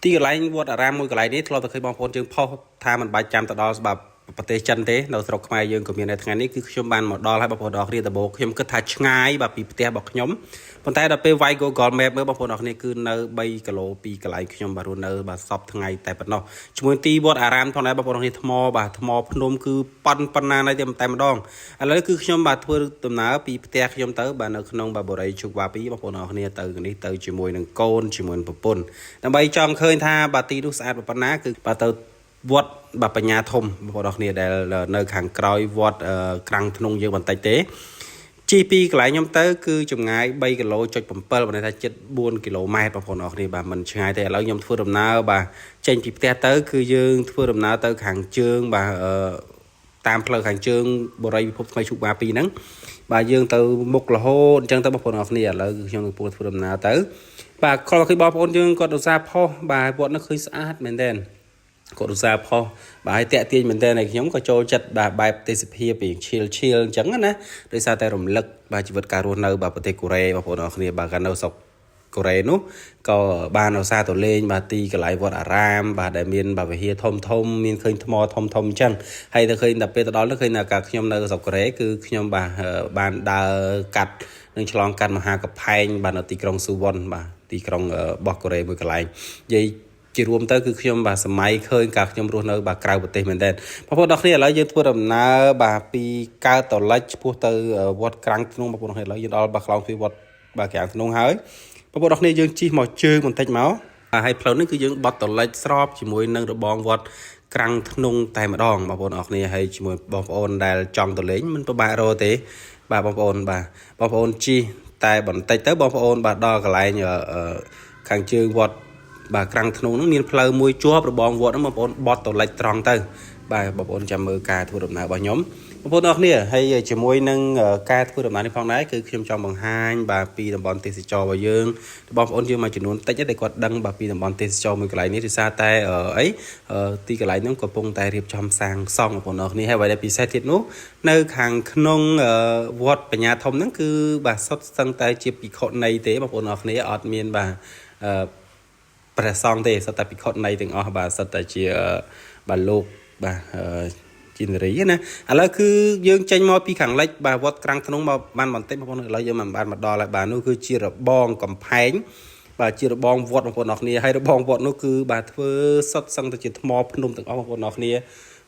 ទីកន្លែងវត្តអារាមមួយកន្លែងនេះធ្លាប់តែឃើញបងប្អូនយើងផុសថាมันបាច់ចាំទៅដល់សម្រាប់ប្រទេសចិនទេនៅស្រុកខ្មែរយើងក៏មាននៅថ្ងៃនេះគឺខ្ញុំបានមកដល់ហើយបងប្អូនអរគ្នាដំបូងខ្ញុំគិតថាឆ្ងាយបាទពីផ្ទះរបស់ខ្ញុំប៉ុន្តែដល់ពេលវាយ Google Map មើលបងប្អូនអរគ្នាគឺនៅ3គីឡូពីកន្លែងខ្ញុំបាទរស់នៅបាទសពថ្ងៃតែប៉ុណ្ណោះជាមួយទីវត្តអារាមផងដែរបងប្អូនអរគ្នាថ្មបាទថ្មភ្នំគឺប៉ុណ្ណាណៃតែម្ដងឥឡូវគឺខ្ញុំបាទធ្វើដំណើរពីផ្ទះខ្ញុំទៅបាទនៅក្នុងបាទបូរីជុកវ៉ាពីបងប្អូនអរគ្នាទៅនេះទៅជាមួយនឹងកូនជាមួយនឹងប្រពន្ធដើម្បីចង់ឃើញថាបាទទីនោះស្អាតប៉ុណ្ណាគឺបាទទៅវត្តបាទបញ្ញាធំបងប្អូនអរគ្នាដែលនៅខាងក្រោយវត្តក្រាំងធ្នង់យើងបន្តិចទេជីពីកន្លែងខ្ញុំទៅគឺចម្ងាយ3គីឡូចុច7បើថាជិត4គីឡូម៉ែត្របងប្អូនអរគ្នាបាទមិនឆ្ងាយទេឥឡូវខ្ញុំធ្វើដំណើរបាទចេញពីផ្ទះទៅគឺយើងធ្វើដំណើរទៅខាងជើងបាទតាមផ្លូវខាងជើងបរិយាពិភពថ្មីជុកបា2ហ្នឹងបាទយើងទៅមុខរហូតអញ្ចឹងទៅបងប្អូនអរគ្នាឥឡូវគឺខ្ញុំនឹងធ្វើដំណើរទៅបាទគ្រាន់តែឃើញបងប្អូនយើងគាត់ឧស្សាហ៍ផុសបាទវត្តនោះឃើញស្អាតមែនទែនគាត់ឧស្សាហ៍ផុសបាទឲ្យតាក់ទាញមែនទែនហើយខ្ញុំក៏ចូលចិត្តបាទបែបទេសភាពពីឈៀលអញ្ចឹងណាដោយសារតែរំលឹកបាទជីវិតការរស់នៅបាទប្រទេសកូរ៉េបងប្អូនអរគ្នាបាទកាលនៅស្រុកកូរ៉េនោះក៏បានឧស្សាហ៍ទៅលេងបាទទីកន្លែងវត្តអារាមបាទដែលមានបាទវិហារធំមានឃើញថ្មធំអញ្ចឹងហើយទៅឃើញដល់ពេលទៅដល់នោះឃើញថាកាលខ្ញុំនៅស្រុកកូរ៉េគឺខ្ញុំបាទបានដើរកាត់នឹងឆ្លងកាត់មហាកផែងបាទនៅទីក្រុងស៊ូវ៉ុនបាទទីក្រុងរបស់កូរ៉េមួយកន្លែងនិយាយជារួមទៅគឺខ្ញុំបាទសម័យឃើញកាលខ្ញុំរស់នៅបាទក្រៅប្រទេសមែនទែនបងប្អូនអរគ្នាឥឡូវយើងធ្វើដំណើរបាទពីកើតតលិចឆ្ពោះទៅវត្តក្រាំងធ្នង់បងប្អូនអរគ្នាឥឡូវយើងដល់បាទខ្លោងពីវត្តបាទក្រាំងធ្នង់ហើយបងប្អូនអរគ្នាយើងជិះមកជើងបន្តិចមកហើយផ្លូវនេះគឺយើងបត់តលិចស្របជាមួយនឹងរបងវត្តក្រាំងធ្នង់តែម្ដងបងប្អូនអរគ្នាហើយជាមួយបងប្អូនដែលចង់ទៅលេងមិនពិបាករកទេបាទបងប្អូនជិះតែបន្តិចទៅបងប្អូនបាទដល់កន្លែងខាងជើងវត្តបាទក្រាំងធ្នង់ហ្នឹងមានផ្លូវមួយជាប់របងវត្តហ្នឹងបងប្អូនបត់ទៅលិចត្រង់ទៅបាទបងប្អូនចាំមើលការធ្វើដំណើររបស់ខ្ញុំបងប្អូនអរគ្នាហើយជាមួយនឹងការធ្វើដំណើរនេះផងដែរគឺខ្ញុំចង់បង្ហាញបាទពីតំបន់ទេសចររបស់យើងបងប្អូនយើងមួយចំនួនតិចតែគាត់ដឹងបាទពីតំបន់ទេសចរមួយកន្លែងនេះដោយសារតែទីកន្លែងហ្នឹងកំពុងតែរៀបចំសាងសង់បងប្អូនអរគ្នាហើយអ្វីដែលពិសេសទៀតនោះនៅខាងក្នុងវត្តបញ្ញាធំហ្នឹងគឺបាទសុទ្ធសឹងតែជាភិក្ខុនីទេបងប្អូនអរគ្នាអត់មានបាទព្រះសង្ឃទេសុទ្ធតែភិក្ខុនីទាំងអស់បាទសុទ្ធតែជាបាទលោកបាទជានារីណាឥឡូវគឺយើងចេញមកពីខាងលិចបាទវត្តក្រាំងធ្នង់មកបានបន្តិចបងប្អូនឥឡូវយើងបានមកដល់ហើយបាទនោះគឺជារបងកំផែងបាទជារបងវត្តបងប្អូនអរគ្នាហើយរបងវត្តនោះគឺបាទធ្វើសុទ្ធសឹងតែជាថ្មភ្នំទាំងអស់បងប្អូនអរគ្នា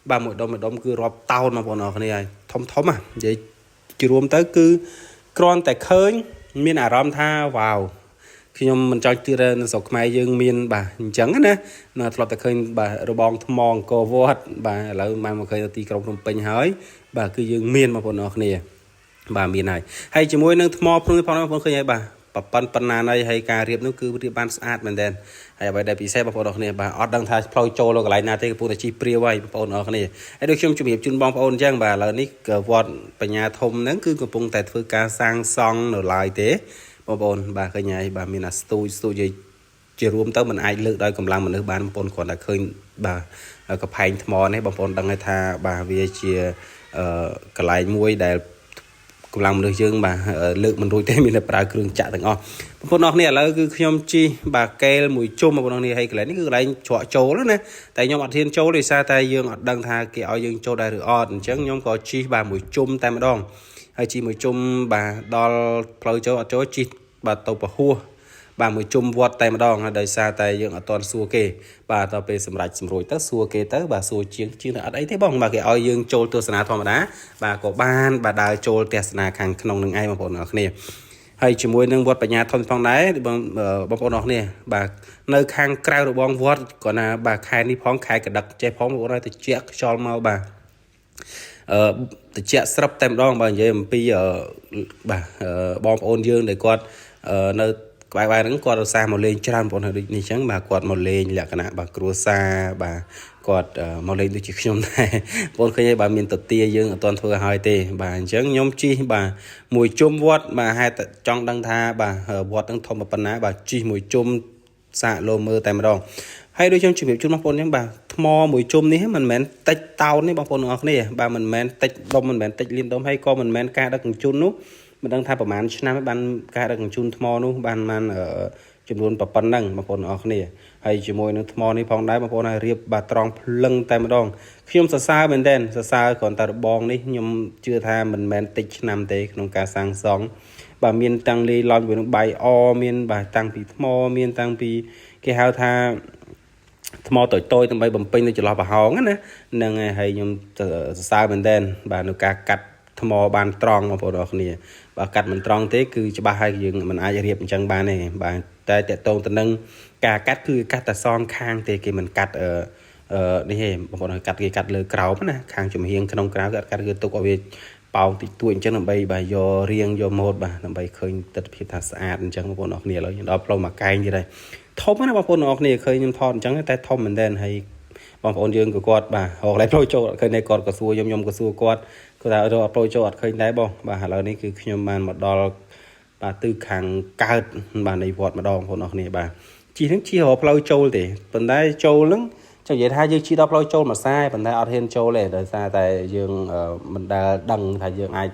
បាទមួយដុំគឺរាប់តោនបងប្អូនអរគ្នាហើយធំណានិយាយជារួមទៅគឺគ្រាន់តែឃើញមានអារម្មណ៍ថាវ៉ាវខ្ញុំមិនចង់ជឿថានៅស្រុកខ្មែរយើងមានបាទអញ្ចឹងណាធ្លាប់តែឃើញបាទរបងថ្មអង្គរវត្តបាទឥឡូវមកឃើញទៅទីក្រុងភ្នំពេញហើយបាទគឺយើងមានបងប្អូនអរគ្នាបាទមានហើយជាមួយនឹងថ្មភ្នំផងបងប្អូនឃើញហើយបាទប៉ុណ្ណាណៃហើយការរៀបនោះគឺរៀបបានស្អាតមែនទែនហើយអ្វីដែលពិសេសបងប្អូនអរគ្នាបាទអត់ដឹងថាផ្លូវចូលកន្លែងណាទេកំពុងតែជិះព្រាវហើយបងប្អូនអរគ្នាហើយដូចខ្ញុំជម្រាបជូនបងប្អូនអញ្ចឹងបាទឥឡូវនេះវត្តបញ្ញាធំហ្នឹងគឺកំពុងតែធ្វើការសាងសង់នៅឡើយទេបងប្អូនបាទឃើញហើយបាទមានអាស្ទូចជារួមទៅมันអាចលើកដោយកម្លាំងមនុស្សបានបងប្អូនគ្រាន់តែឃើញបាទកផែងថ្មនេះបងប្អូនដឹងហើយថាបាទវាជាកន្លែងមួយដែលកម្លាំងមនុស្សយើងបាទលើកមិនរួចទេមានតែប្រើគ្រឿងចាក់ទាំងអស់បងប្អូនអរគ្នាឥឡូវគឺខ្ញុំជិះបាទកេលមួយជុំបងប្អូនអរគ្នាហើយកន្លែងនេះគឺកន្លែងច្រកចូលណាតែខ្ញុំអត់ហ៊ានចូលដោយសារតែយើងអត់ដឹងថាគេឲ្យយើងចូលដែរឬអត់អញ្ចឹងខ្ញុំក៏ជិះបាទមួយជុំតែម្ដងហើយជិះមួយជុំបាទដល់ផ្លូវចូលអត់ចូលជិះបាទទៅពហុបាទមួយជុំវត្តតែម្ដងហើយដោយសារតែយើងអត់ទាន់សួរគេបាទដល់ពេលសម្រួចទៅសួរគេទៅបាទសួរជាងទៅអត់អីទេបងបាទគេឲ្យយើងចូលទស្សនាធម្មតាបាទក៏បានបាទដើរចូលទស្សនាខាងក្នុងនឹងឯងបងប្អូនអរគ្នាហើយជាមួយនឹងវត្តបញ្ញាធំផងដែរបងប្អូនអរគ្នាបាទនៅខាងក្រៅរបងវត្តក៏ណាបាទខែនេះផងខែកដឹកចេះផងបងប្អូនឲ្យទៅជាខ្យល់មកបាទតិចស្រាប់តែម្ដងបើនិយាយអំពីបាទបងប្អូនយើងដែលគាត់នៅក្បែរហ្នឹងគាត់ឧស្សាហ៍មកលេងច្រើនបងប្អូនដូចនេះអញ្ចឹងបាទគាត់មកលេងលក្ខណៈបាទគ្រួសារបាទគាត់មកលេងដូចជាខ្ញុំដែរបងប្អូនឃើញហើយបាទមានតទាយើងអត់ទាន់ធ្វើឲ្យទេបាទអញ្ចឹងខ្ញុំជិះបាទមួយជុំវត្តបាទហេតុចង់ដឹងថាបាទវត្តហ្នឹងធំប៉ុណ្ណាបាទជិះមួយជុំសាកលោមើលតែម្ដងហើយដូចខ្ញុំជម្រាបជូនបងប្អូនអញ្ចឹងបាទថ្មមួយជុំនេះមិនមែនតិចតោនទេបងប្អូនទាំងអស់គ្នាបាទមិនមែនតិចដុំមិនមែនតិចលៀនដុំហើយក៏មិនមែនការដឹកជញ្ជូននោះមិនដឹងថាប្រហែលឆ្នាំបានការដឹកជញ្ជូនថ្មនោះបានចំនួនប៉ុណ្ណឹងបងប្អូនទាំងអស់គ្នា ហើយជាមួយនឹងថ្មនេះផងដែរបងប្អូនហើយរៀបបាទត្រង់ភ្លឹងតែម្ដងខ្ញុំសរសើរមែនទែនសរសើរគ្រាន់តែរបងនេះខ្ញុំជឿថាមិនមែនតិចឆ្នាំទេក្នុងការសាងសង់បាទមានតាំងលេឡំជាមួយនឹងបាយអមានបាទតាំងពីថ្មមានតាំងពីគេហៅថាថ្មតូចៗដើម្បីបំពេញនៅចន្លោះប្រហោងណាហ្នឹងហើយខ្ញុំសរសើរមែនទែនបាទនៅការកាត់ថ្មបានត្រង់បងប្អូនអរគ្នាបើកាត់មិនត្រង់ទេគឺច្បាស់ហើយយើងមិនអាចរៀបអញ្ចឹងបានទេបាទតែតកតងទៅនឹងការកាត់គឺកាត់តែសងខាងទេគេមិនកាត់នេះទេបងប្អូនកាត់គេកាត់លើក្រោមណាខាងចំហៀងក្នុងក្រៅគេកាត់គឺទុកឲ្យវាប៉ោងតិចតួចអញ្ចឹងដើម្បីបាទយករៀងយកម៉ូតបាទដើម្បីឃើញទិដ្ឋភាពថាស្អាតអញ្ចឹងបងប្អូនអរគ្នាឥឡូវខ្ញុំដល់ផ្លូវមួយកែងទៀតហើយធំណាបងប្អូនអរគ្នាឃើញខ្ញុំថតអញ្ចឹងតែធំមែនទែនហើយបងប្អូនយើងក៏គាត់បាទរកឡៃផ្លូវចូលអត់ឃើញទេគាត់ក៏សួរខ្ញុំក៏សួរគាត់គាត់ថារកផ្លូវចូលអត់ឃើញដែរបងបាទឥឡូវនេះគឺខ្ញុំបានមកដល់បាទទិសខាងកើតបាទនៃវត្តម្ដងបងប្អូនអរគ្នាបាទជីហ្នឹងជីរកផ្លូវចូលទេប៉ុន្តែចូលហ្នឹងចង់និយាយថាយើងជីដល់ផ្លូវចូលមួយខ្សែប៉ុន្តែអត់ហ៊ានចូលទេដោយសារតែយើងមិនដែលដឹងថាយើងអាច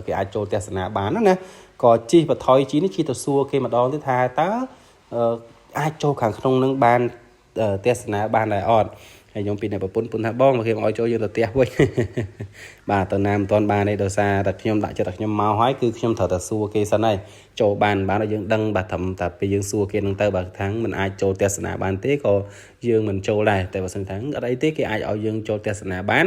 គេអាចចូលទស្សនាបានណាក៏ជីបថយជីនេះជីទៅសួរគេម្ដងទៀតថាតើអាចចូលខាងក្នុងនឹងបានទស្សនាបានដែរអត់ហើយខ្ញុំពីអ្នកប្រពន្ធថាបងមកគេមកឲ្យចូលយើងទៅផ្ទះវិញបាទទៅណាមិនទាន់បានទេដោយសារតែខ្ញុំដាក់ចិត្តថាខ្ញុំមកហើយគឺខ្ញុំត្រូវតែសួរគេសិនហើយចូលបានឲ្យយើងដឹងបាទត្រឹមតែពេលយើងសួរគេនឹងទៅបាទខាងមិនអាចចូលទស្សនាបានទេក៏យើងមិនចូលដែរតែបើសិនថាអត់អីទេគេអាចឲ្យយើងចូលទស្សនាបាន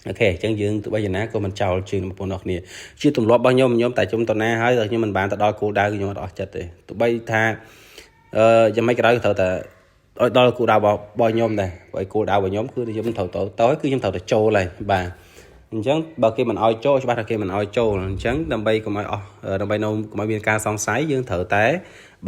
អូខេអញ្ចឹងយើងទោះបីយ៉ាងណាក៏មិនចោលជើងបងប្អូនអរគ្នាជាទម្លាប់របស់ខ្ញុំតែខ្ញុំតណាហើយខ្ញុំមិនបានទៅដល់គោលដៅគឺខ្ញុំអត់អស់ចិត្តទេទោះបីថាយ៉ាងម៉េចក៏ដោយត្រូវតែឲ្យដល់គោលដៅរបស់ខ្ញុំដែរព្រោះគោលដៅរបស់ខ្ញុំគឺខ្ញុំត្រូវទៅគឺខ្ញុំត្រូវទៅចូលហើយបាទអញ្ចឹងបើគេមិនឲ្យចូលច្បាស់ថាគេមិនឲ្យចូលអញ្ចឹងដើម្បីកុំឲ្យអស់ដើម្បីនៅកុំឲ្យមានការសង្ស័យយើងត្រូវតែ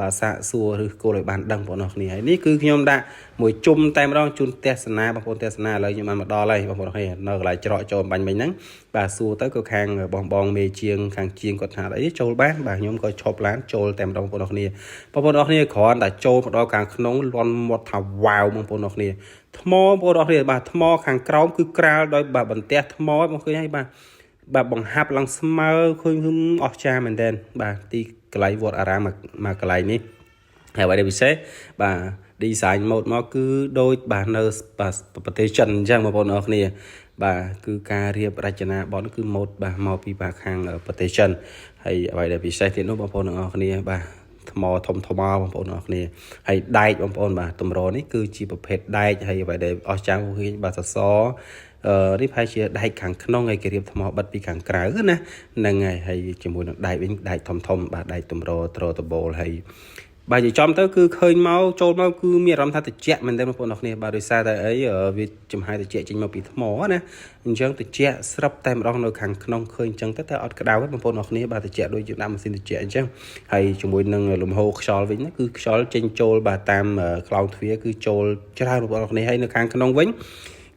បាទសាកសួរឬគោលឲ្យបានដឹងបងប្អូនគ្នាហើយនេះគឺខ្ញុំដាក់មួយជុំតែម្ដងជូនទស្សនាបងប្អូនទស្សនាឥឡូវខ្ញុំបានមកដល់ហើយបងប្អូនគ្នានៅកន្លែងច្រកចូលបាញ់មិញហ្នឹងបាទសួរទៅក៏ខាងបងមេជាងខាងជាងគាត់ថាអីចូលបានបាទខ្ញុំក៏ឈប់ឡានចូលតែម្ដងបងប្អូនគ្នាគ្រាន់តែចូលមកដល់ខាងក្នុងលន់មាត់ថាវ៉ាវបងប្អូនគ្នាថ្មបងប្អូនគ្នាបាទថ្មខាងក្រោមគឺក្រាលដោយបាទបន្ទះថ្មបងឃើញហើយបាទបង្ហាប់ឡើងស្មើឃើញអស្ចារ្យមែនទែនបាទទីកន្លែងវត្តអារាមមកកន្លែងនេះហើយអ្វីដែលពិសេសបាទ design mode មកគឺដូចបាទនៅប្រទេសចិនអញ្ចឹងបងប្អូនអរគ្នាបាទគឺការរៀបរចនាបថគឺ mode បាទមកពីបាទខាងប្រទេសចិនហើយអ្វីដែលពិសេសទៀតនោះបងប្អូនអរគ្នាបាទថ្មធំបងប្អូនអរគ្នាហើយដែកបងប្អូនបាទតម្រនេះគឺជាប្រភេទដែកហើយអ្វីដែលអស្ចារ្យគឺបាទសសរនេះប្រហែលជាដែកខាងក្នុងហើយគេរៀបថ្មបិទពីខាងក្រៅណាហ្នឹងហើយជាមួយនឹងដែកវិញដែកធំបាទដែកតម្រត្រតបូលហើយបាទនិយាយចំទៅគឺឃើញមកចូលមកគឺមានអារម្មណ៍ថាត្រជាក់មែនទេបងប្អូនអរគ្នាបាទដោយសារតែអីវាចំហាយត្រជាក់ចេញមកពីថ្មណាអញ្ចឹងត្រជាក់ស្រាប់តែម្ដងនៅខាងក្នុងឃើញអញ្ចឹងតែអត់ក្តៅទេបងប្អូនអរគ្នាបាទត្រជាក់ដូចយើងដាក់ម៉ាស៊ីនត្រជាក់អញ្ចឹងហើយជាមួយនឹងលំហូរខ្យល់វិញគឺខ្យល់ចេញចូលបាទតាមខ្លោងទ្វារគឺចូលច្រើនបងប្អូនអរគ្នាហើយនៅខាងក្នុងវិញ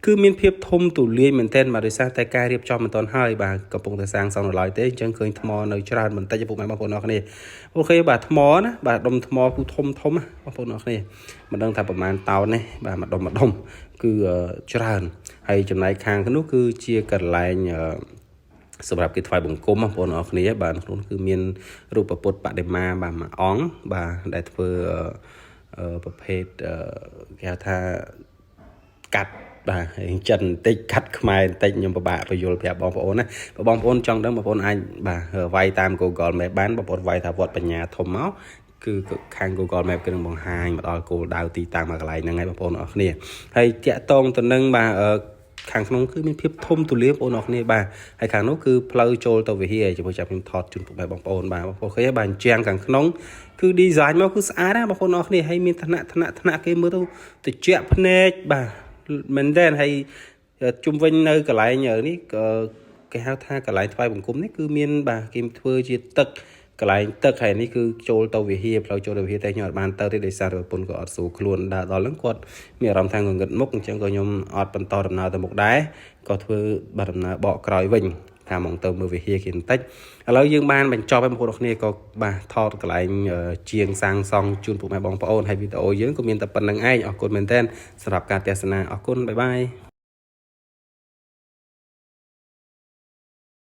គឺមានភាពធំទូលាយមែនទែនបាទដោយសារតែការរៀបចំមិនទាន់ហើយបាទកំពុងតែសាងសង់នៅឡើយទេអញ្ចឹងឃើញថ្មនៅច្រើនបន្តិចពុកម៉ែបងប្អូនអរគ្នាអូខេបាទថ្មណាបាទដុំថ្មគឺធំបងប្អូនអរគ្នាមិនដឹងថាប្រហែលតោននេះបាទមួយដុំគឺច្រើនហើយចំណែកខាងនោះគឺជាកន្លែងសម្រាប់គេថ្វាយបង្គំបងប្អូនអរគ្នាបាទក្នុងគឺមានរូបពុទ្ធបដិមាបាទមួយអង្គបាទដែលធ្វើប្រភេទគេហៅថាកាត់បាទចិនបន្តិចកាត់ខ្មែរបន្តិចខ្ញុំពិបាកបញ្យល់ប្រាប់បងប្អូនណាបងប្អូនចង់ដឹងបងប្អូនអាចបាទវាយតាម Google Map បានបងប្អូនវាយថាវត្តបញ្ញាធំមកគឺខាង Google Map គឺនឹងបង្ហាញមកដល់គោលដៅទីតាំងមួយកន្លែងហ្នឹងហើយបងប្អូនអរគ្នាហើយតាក់តងទៅនឹងបាទខាងក្នុងគឺមានភាពធំទូលាយបងប្អូនអរគ្នាបាទហើយខាងនោះគឺផ្លូវចូលទៅវិហារជាមួយចាប់ខ្ញុំថតជូនពុកម៉ែបងប្អូនបាទបងប្អូនឃើញបាទជាងខាងក្នុងគឺ design មកគឺស្អាតណាបងប្អូនអរគ្នាហើយមានឋានៈគេមើលទៅត្រជាក់ភ្នែកបាទមែនទេហើយជុំវិញនៅកន្លែងនេះគេហៅថាកន្លែងថ្វាយបង្គំនេះគឺមានបាទគេធ្វើជាទឹកកន្លែងទឹកហើយនេះគឺចូលទៅវិហារផ្លូវចូលទៅវិហារតែខ្ញុំអត់បានទៅទេដោយសារប្រពន្ធក៏អត់ស្រួលខ្លួនដល់ហ្នឹងគាត់មានអារម្មណ៍ថាងងឹតមុខអញ្ចឹងក៏ខ្ញុំអត់បន្តដំណើរទៅមុខដែរក៏ធ្វើបាទដំណើរបកក្រោយវិញថាមកទៅមើលវិហារគេបន្តិចឥឡូវយើងបានបញ្ចប់ហើយបងប្អូនគ្នាក៏បាទថតកន្លែងជាងសាងសង់ជូនពុកម៉ែបងប្អូនហើយវីដេអូយើងក៏មានតែប៉ុណ្្នឹងឯងអរគុណមែនទែនសម្រាប់ការទស្សនាអរគុណបាយបាយ